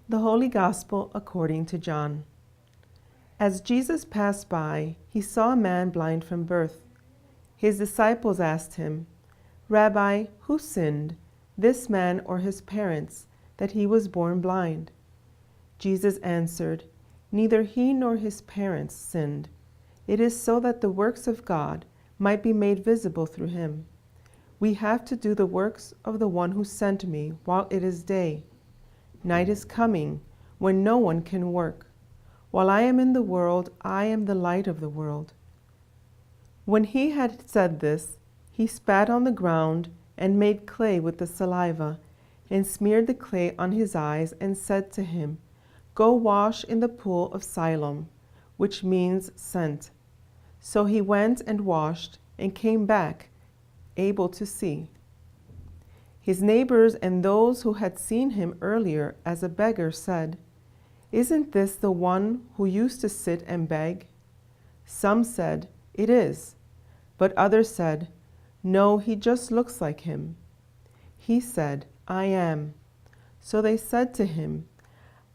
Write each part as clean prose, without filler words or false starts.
The Holy Gospel according to John. As Jesus passed by, he saw a man blind from birth. His disciples asked him, "Rabbi, who sinned, this man or his parents, that he was born blind?" Jesus answered, "Neither he nor his parents sinned. It is so that the works of God might be made visible through him. We have to do the works of the one who sent me while it is day. Night is coming, when no one can work. While I am in the world, I am the light of the world." When he had said this, he spat on the ground and made clay with the saliva, and smeared the clay on his eyes, and said to him, "Go wash in the pool of Siloam," which means sent. So he went and washed, and came back, able to see. His neighbors and those who had seen him earlier as a beggar said, "Isn't this the one who used to sit and beg?" Some said, "It is." But others said, "No, he just looks like him." He said, "I am." So they said to him,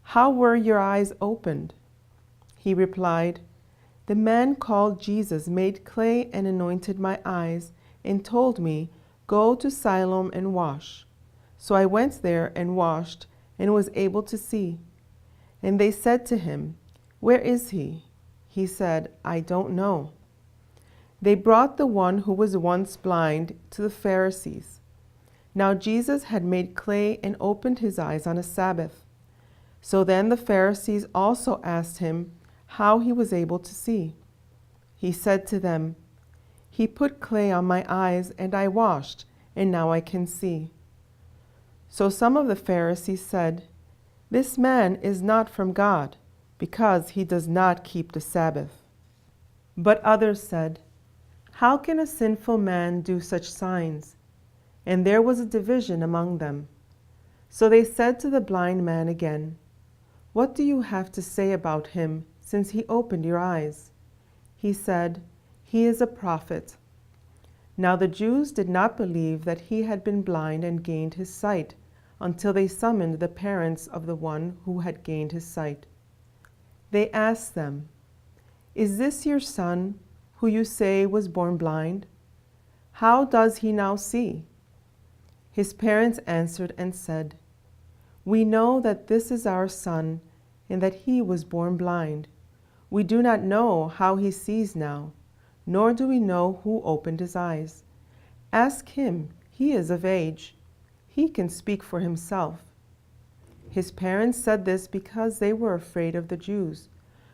"How were your eyes opened?" He replied, "The man called Jesus made clay and anointed my eyes, and told me, 'Go to Siloam and wash.' So I went there and washed, and was able to see." And they said to him, "Where is he?" He said, "I don't know." They brought the one who was once blind to the Pharisees. Now Jesus had made clay and opened his eyes on a Sabbath. So then the Pharisees also asked him how he was able to see. He said to them, "He put clay on my eyes, and I washed, and now I can see." So some of the Pharisees said, "This man is not from God, because he does not keep the Sabbath." But others said, "How can a sinful man do such signs?" And there was a division among them. So they said to the blind man again, "What do you have to say about him, since he opened your eyes?" He said, "He is a prophet." Now the Jews did not believe that he had been blind and gained his sight, until they summoned the parents of the one who had gained his sight. They asked them, "Is this your son, who you say was born blind? How does he now see?" His parents answered and said, "We know that this is our son, and that he was born blind. We do not know how he sees now, nor do we know who opened his eyes. Ask him, he is of age. He can speak for himself." His parents said this because they were afraid of the Jews,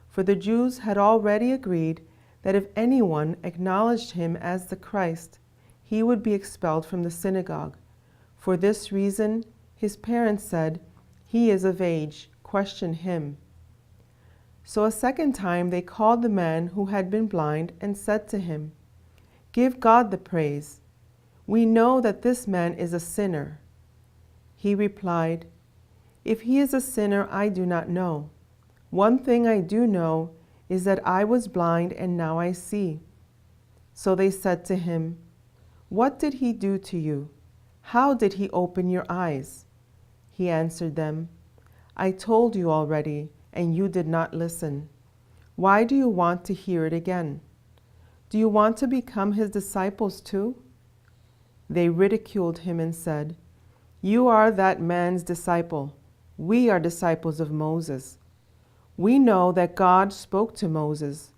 for the Jews had already agreed that if anyone acknowledged him as the Christ, he would be expelled from the synagogue. For this reason, his parents said, "He is of age, question him." So a second time they called the man who had been blind and said to him, "Give God the praise. We know that this man is a sinner." He replied, "If he is a sinner, I do not know. One thing I do know is that I was blind and now I see." So they said to him, "What did he do to you? How did he open your eyes?" He answered them, "I told you already, and you did not listen. Why do you want to hear it again? Do you want to become his disciples too?" They ridiculed him and said, "You are that man's disciple. We are disciples of Moses. We know that God spoke to Moses,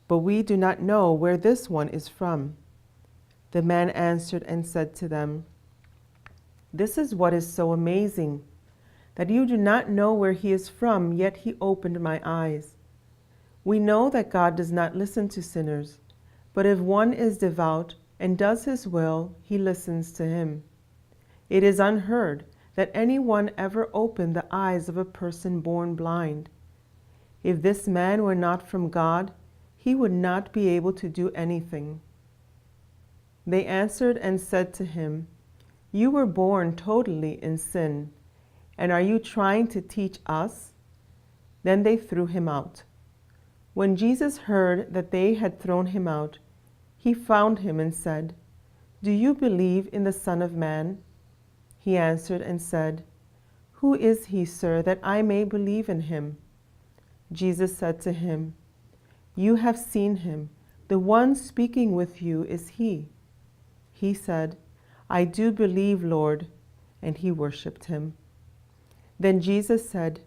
but we do not know where this one is from." The man answered and said to them, "This is what is so amazing, that you do not know where he is from, yet he opened my eyes. We know that God does not listen to sinners, but if one is devout and does his will, he listens to him. It is unheard that anyone ever opened the eyes of a person born blind. If this man were not from God, he would not be able to do anything." They answered and said to him, "You were born totally in sin, and are you trying to teach us?" Then they threw him out. When Jesus heard that they had thrown him out, he found him and said, "Do you believe in the Son of Man?" He answered and said, "Who is he, sir, that I may believe in him?" Jesus said to him, "You have seen him. The one speaking with you is he." He said, "I do believe, Lord," and he worshipped him. Then Jesus said,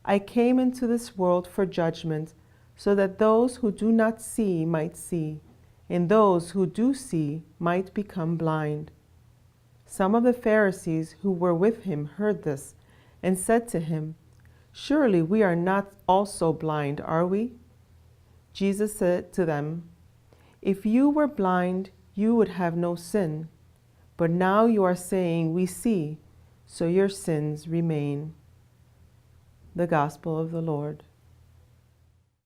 "I came into this world for judgment, so that those who do not see might see, and those who do see might become blind." Some of the Pharisees who were with him heard this and said to him, "Surely we are not also blind, are we?" Jesus said to them, "If you were blind, you would have no sin. But now you are saying, 'We see,' so your sins remain." The Gospel of the Lord.